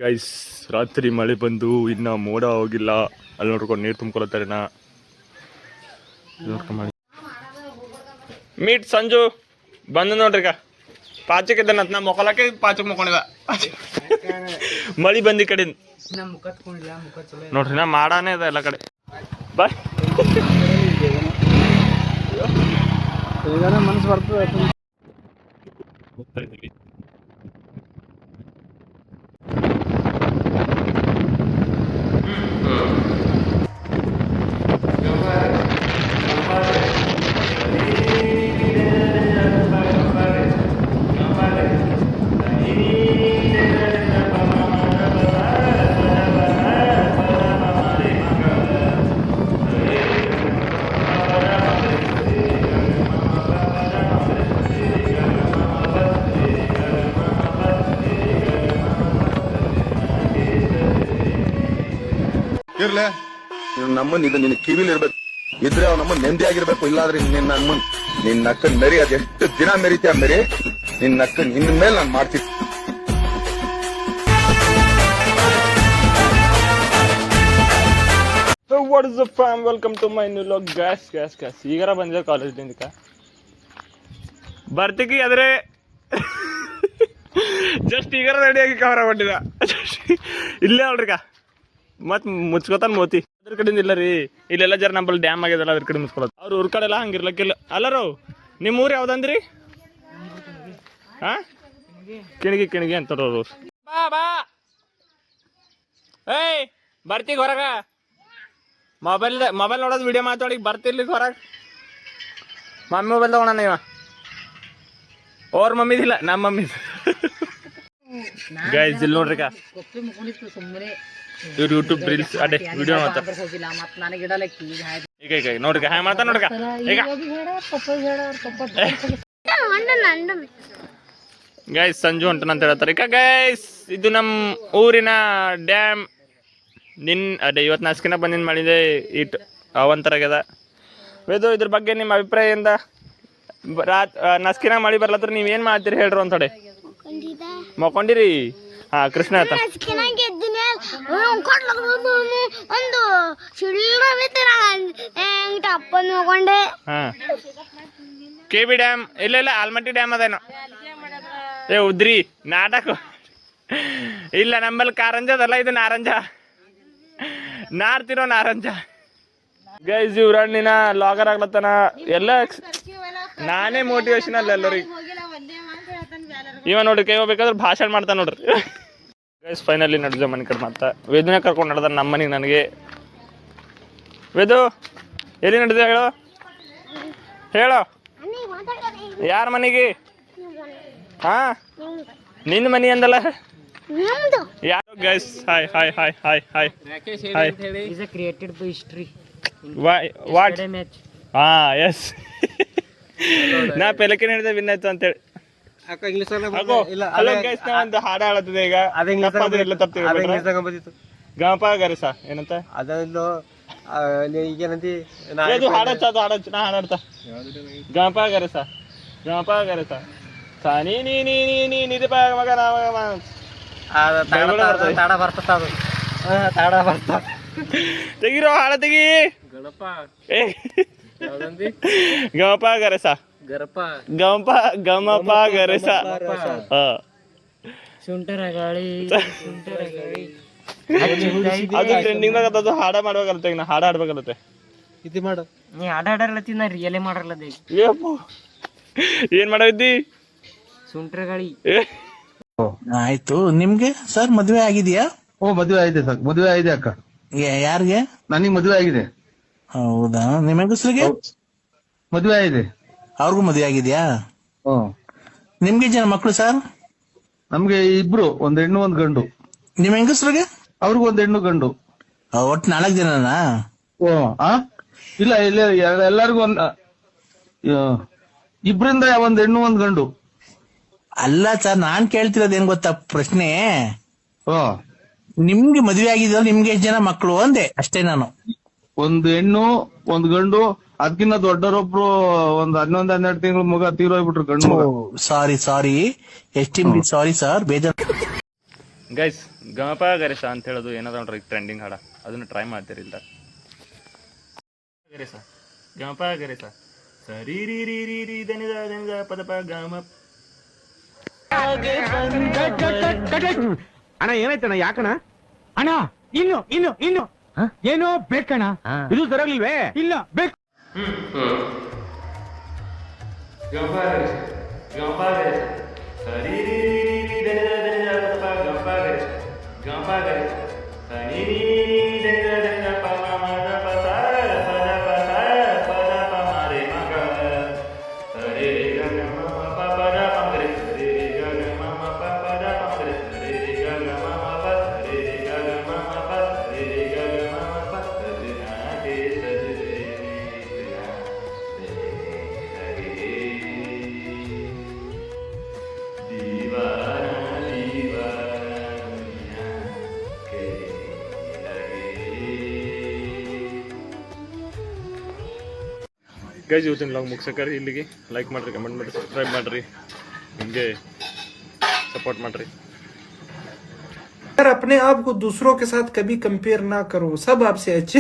Guys, ರಾತ್ರಿ ಮಳೆ ಬಂದು ಇನ್ನ ಮೋಡ ಹೋಗಿಲ್ಲ. ಅಲ್ಲಿ ನೋಡ್ಕೊಂಡು ನೀರು ತುಂಬ್ಕೊಳತ್ತಾರೆ. ಮೀಟ್ ಸಂಜು ಬಂದು ನೋಡ್ರಿ. ಈಗ ಪಾಚಕ್ ಇದ್ದಾನಂತ ನಾ ಮೊಕೊಲಕ್ಕೆ ಪಾಚಕ್ ಮೊಕೊಂಡಿದ. ಮಳಿ ಬಂದಿ ಕಡೆ ನೋಡ್ರಿ, ನಾ ಮಾಡಾನೇ ಇದೆ ಎಲ್ಲ ಕಡೆ. ಬಾಯ್ ಮನಸ್ಸು ಬರ್ತದೆ. ಇರ್ಲೆ ನಮ್ಮನ್ ಇದು ನಿನ್ ಕಿವಿಲ್ ಇರ್ಬೇಕು. ಇದ್ರೆ ಅವ್ ನಮ್ಮನ್ ನೆಮ್ಮದಿ ಆಗಿರ್ಬೇಕು. ಇಲ್ಲಾದ್ರೆ ನಿನ್ನ ಅಕ್ಕನ್ ಮೆರಿ ಅದೆಷ್ಟು ದಿನ ಮೆರಿತೀಯ ಮೆರಿ. ನಿನ್ನ ಅಕ್ಕನ್ ಇನ್ ಮೇಲೆ ನಾನು ಮಾಡ್ತೀನಿ. What is up fam, welcome to my new vlog. ಗ್ಯಾಸ್ ಈಗಾರ ಬಂದಿದೆ ಕಾಲೇಜ್ದಿಂದ. ಬರ್ತಿಗಿ ಆದ್ರೆ ಜಸ್ಟ್ ಈಗಾರ ರೆಡಿಯಾಗಿ ಕವರ ಹೊಟ್ಟಿದ. ಇಲ್ಲೇ ನೋಡ್ರಿಕ ಮತ್ ಮುಚ್ಕೋತಾನ ಮೋತಿ. ಅದ್ರ ಕಡೆಯಿಂದ ಇಲ್ಲ ರೀ, ಇಲ್ಲೆಲ್ಲ ಜರ ನಂಬಲ್ಲಿ ಡ್ಯಾಮ್ ಆಗ್ಯದಲ್ಲ, ಅದ್ರ ಕಡೆ ಮುಚ್ಕೊಳ್ಳೋದು. ಅವ್ರ ಊರ್ ಕಡೆ ಎಲ್ಲ ಹಂಗಿರ್ಲಕ್ಕಿಲ್ಲ. ಅಲ್ಲರು ನಿಮ್ಮ ಊರು ಯಾವ್ದಂದ್ರಿ? ಹಾ, ಕಿಣಗಿ ಅಂತಾರ ಅವ್ರ ಊರು. ಬಾ ಏಯ್ ಬರ್ತೀಗ ಹೊರಗ. ಮೊಬೈಲ್ ನೋಡೋದು ವಿಡಿಯೋ ಮಾತಾಡಿ ಬರ್ತಿರ್ಲಿ ಹೊರಗೆ. ಮಮ್ಮಿ ಮೊಬೈಲ್ ತಗೋಣ ಇವ. ಅವ್ರ ಮಮ್ಮಿದಿಲ್ಲ, ನಮ್ಮ ಮಮ್ಮಿ. ಗೈಸ್ ಇಲ್ಲಿ ನೋಡ್ರಿಕ, ಇವ್ರು ಯೂಟ್ಯೂಬ್ ರೀಲ್ಸ್ ಅದೇ ವಿಡಿಯೋ ಮಾಡ್ತಾರೆ. ಈಗ ನೋಡ್ರಿಕ ಹ್ಯಾಂಗ ಮಾಡ್ತಾರ ನೋಡ್ರಿಕ. ಈಗ ಗೈಸ್ ಸಂಜು ಹೊಂಟನಂತ ಹೇಳ್ತಾರೆ. ಈಗ ಗೈಸ್ ಇದು ನಮ್ಮ ಊರಿನ ಡ್ಯಾಮ್. ಅದೇ ಇವತ್ತು ನಸ್ಕಿನ ಬಂದಿನ ಮಾಡಿದೆ ಇಟ್ಟು ಅವಂತರಾಗ್ಯದ. ವೇದು ಇದ್ರ ಬಗ್ಗೆ ನಿಮ್ಮ ಅಭಿಪ್ರಾಯ ಎಂದ? ನಸ್ಕಿನ ಮಳಿ ಬರ್ಲತ್ರ ನೀವೇನು ಮಾಡ್ತೀರಿ ಹೇಳ್ರಿ ಒಂತಡೆ. ಮಕ್ಕೊಂಡಿರಿ? ಹಾ, ಕೃಷ್ಣ ಆಯ್ತಾ ಹಾ. KB ಡ್ಯಾಮ್ ಇಲ್ಲ ಆಲ್ಮಟ್ಟಿ ಡ್ಯಾಮ್ ಅದೇನೋ. ಏ ಉದ್ರಿ ನಾಟಕ ಇಲ್ಲ, ನಮ್ಮಲ್ಲಿ ಕಾರಂಜ ಅದಲ್ಲ, ಇದು ನಾರಂಜ. ನಾರ್ತಿರೋ ನಾರಂಜ. ಗೈಸ್ ಇವ್ರಣ್ಣಿನ ಲಾಗರ್ ಆಗ್ಲತ್ತನ ಎಲ್ಲ. ನಾನೇ ಮೋಟಿವೇಶನ್ ಅಲ್ಲ ಎಲ್ಲರಿಗೆ. ಇವ ನೋಡ್ರಿ ಕೈ ಹೋಗ್ಬೇಕಾದ್ರೆ ಭಾಷಣ ಮಾಡ್ತಾ ನೋಡ್ರಿ. ಗೈಸ್ ಫೈನಲಿ ನಡೆದ ಮನೆ ಕಡೆ ಮಾತಾ ವೇದನೆ ಕರ್ಕೊಂಡು ನಡೆದ ನಮ್ಮ ಮನೆಗೆ. ನನಗೆ ವೇದು ಎಲ್ಲಿ ನಡೆದ ಹೇಳೋ ಯಾರ ಮನೆಗೆ? ಹಾ, ನಿನ್ನ ಮನೆ ಅಂದಲ್ಲ ಯಾರು? Guys hi hi hi hi hi hi. is a created by history. What? ಹಾ ಎಸ್. ನಾ ಪೆಲಕ್ಕೆ ಹೇಳಿದೆ ವಿನ್ ಆಯ್ತು ಅಂತೇಳಿ. ಒಂದು ಹಾಡ ಹಾಳತ್ತದೆ ಈಗ. ಎಲ್ಲ ತಪ್ಪಿದೆ. ಗಮಪ ಗರಸ ಏನಂತ ಅದೊಂದು ಈಗೇನಂತಿ ಹಾಡಚ್ಚ ನಾ ಹಾಡಾಡ್ತಾ. ಗಮಪ ಗರಸ ಸಾನಿ ನೀ ನೀ ನೀ ನೀ ನಿಧಿ ಮಗ ತಾಡ ಬರ್ತದ. ತಾಡ ಬರ್ತ ತೆಗಿರೋ ಹಾಡ ತೆಗಿ. ಗಮಪ ಗರಸ ಗಮಪ ಗರಸ. ಅದು ಟ್ರೆಂಡಿಂಗ್ ಅದು ಹಾಡ ಮಾಡ್ಬೇಕಲ್ಲತ್ತೆ. ಈಗ ನಾ ಹಾಡ ಹಾಡ್ಬೇಕಲ್ಲತ್ತೆ. ಇದು ಮಾಡು, ನೀ ಹಾಡ ಹಾಡರ್ಲತ್ತಿ, ನಾ ರಿಯಲೇ ಮಾಡರ್ಲದ. ಏನ್ ಮಾಡಿದ್ದಿ? ಸುಂಟ್ರ ಗಾಳಿ. ಆಯ್ತು. ನಿಮ್ಗೆ ಸರ್ ಮದ್ವೆ ಆಗಿದೆಯಾ? ಮದುವೆ ಆಗಿದೆ ಸರ್. ಮದುವೆ ಆಗಿದೆ ಅಕ್ಕ. ಯಾರಿಗೆ? ನನಗೆ ಮದುವೆ ಆಗಿದೆ. ಹೌದಾ? ನಿಮ್ಮ ಹೆಂಗಸ್ರಿಗೆ ಮದುವೆ ಆಗಿದೆ. ಅವ್ರಿಗೂ ಮದುವೆ ಆಗಿದ್ಯಾ? ನಿಮ್ಗೆ ಜನ ಮಕ್ಕಳು ಸರ್? ನಮ್ಗೆ ಇಬ್ರು, ಒಂದ್ ಹೆಣ್ಣು ಒಂದ್ ಗಂಡು. ನಿಮ್ ಹೆಂಗಸ್ರಿಗೆ? ಅವ್ರಿಗೂ ಒಂದ್ ಹೆಣ್ಣು ಗಂಡು. ಒಟ್ಟು 4 ಜನನಾ? ಇಲ್ಲ ಇಲ್ಲ, ಎಲ್ಲರಿಗೂ ಇಬ್ರಿಂದ ಒಂದ್ ಹೆಣ್ಣು ಒಂದ್ ಗಂಡು. ಅಲ್ಲ ಸರ್, ನಾನ್ ಕೇಳ್ತಿರೋದು ಏನ್ ಗೊತ್ತಾ ಪ್ರಶ್ನೆ? ನಿಮ್ಗೆ ಮದ್ವೆ ಆಗಿದ್ರೆ ನಿಮ್ಗೆ ಎಷ್ಟು ಜನ ಮಕ್ಕಳು ಅಂದೆ ಅಷ್ಟೇ ನಾನು. ಒಂದ್ ಹೆಣ್ಣು ಒಂದ್ ಗಂಡು. ಅದಕ್ಕಿಂತ ದೊಡ್ಡರೊಬ್ರು ಒಂದ್ 11-12 ತಿಂಗಳ ಮಗ ತೀರೋಗ್ಬಿಟ್ರು, ಗಂಡು ಮಗ. ಸಾರಿ ಎಸ್ಟಿಮ್ಲಿ ಸಾರಿ ಸರ್, ಬೇಜಾರು. ಗೈಸ್ ಗಮಪ ಗರೇಶ ಅಂತ ಹೇಳೋದು ಏನದ ನೋಡ್ರಿ ಟ್ರೆಂಡಿಂಗ್ ಹಾಡ, ಅದನ್ನ ಟ್ರೈ ಮಾಡ್ತೀರಿಲ್ಲ. ಗರೇಶ ಗಮಪ ಗರೇಶ ಸರಿ ರೀ ರೀ ರೀ ರೀ ದನಿದ ದನಿದ ಪದಪ ಗಮ. ಅಣ್ಣ ಏನಾಯ್ತಣ್ಣ? ಯಾಕಣ್ಣ ಅಣ್ಣ? ಇನ್ನು ಏನೋ ಬೇಕಣ್ಣ. ಇದು ಸರಿಯಾಗ್ಲಿಲ್ವೇ? ಇಲ್ಲ ಬೇಕು. ಗಮಪ ಗರೇಶ ಗಮಪ ಗರೇಶ ಸರಿ ರೀ ರೀ ರೀ ದನಿದ ದನಿದ ಪದಪ ಗಮಪ ಗರೇಶ ಗಮಪ ಗರೇಶ ಸರಿ ರೀ ರೀ ದನಿದ ದನಿದ ಪಮ ಮದ ಪಸ ಪದ ಪಸ ಪದ ಪಮ ರೇ ಮಗ ಸರಿ ರಿ ಗ ಗ ಮ ಮ ಪ ಪದ ಪಮ ಗರೆ ಸರಿ ರಿ ಗ ಗ ಮ ಮ ಪ ಪದ ಪಮ ಗರೆ ಸರಿ ರಿ ಗ ಗ ಮ ಮ ಪ ಸರಿ ರಿ ಗ ಗ ಮ ಮ ಪ ಸರಿ ರಿ ಗ ಗ ಮ ಮ ಪ ಸರಿ ನಾ ದೇ ಸರಿ ರಿ ಸರಿ ದೀವಾನ ದೀವಾನ ದುನಿಯಾ ಕೆ ಲಗೆ. ಗೈಸ್ ಇವತ್ತಿನ ಲಾಗ್ ಮುಗಿಸಕ್ಕಾರಿ ಇಲ್ಲಿಗೆ. ಲೈಕ್ ಮಾಡಿರಿ, ಕಮೆಂಟ್ ಮಾಡಿರಿ, ಸಬ್ಸ್ಕ್ರೈಬ್ ಮಾಡಿರಿ, ಹಿಂಗೆ ಸಪೋರ್ಟ್ ಮಾಡಿರಿ. यार अपने आप को दूसरों के साथ कभी कंपेयर ना करो, सब आपसे अच्छे